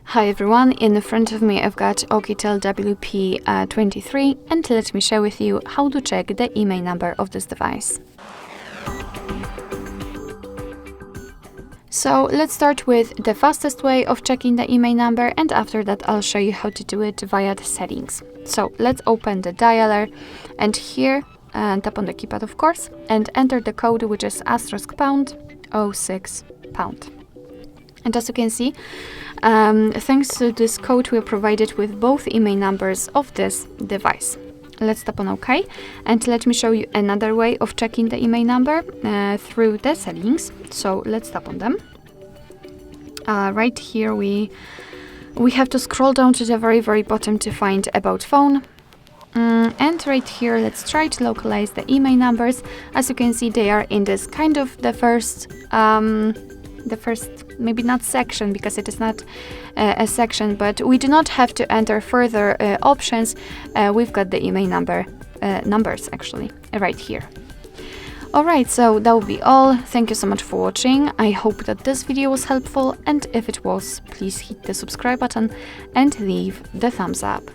Hi everyone, in front of me I've got OUKITEL WP23 and let me share with you how to check the IMEI number of this device. So let's start with the fastest way of checking the IMEI number, and after that I'll show you how to do it via the settings. So let's open the dialer and here tap on the keypad of course and enter the code, which is *#06#. And as you can see, thanks to this code we're provided with both IMEI numbers of this device. Let's tap on OK, and let me show you another way of checking the IMEI number through the settings. So let's tap on them. Right here we have to scroll down to the very bottom to find About Phone. And right here, let's try to localize the IMEI numbers. As you can see, they are in this kind of the first maybe not section, because it is not a section, but we do not have to enter further options. We've got the IMEI numbers actually right here. Alright, so that will be all. Thank you so much for watching. I hope that this video was helpful, and if it was, please hit the subscribe button and leave the thumbs up.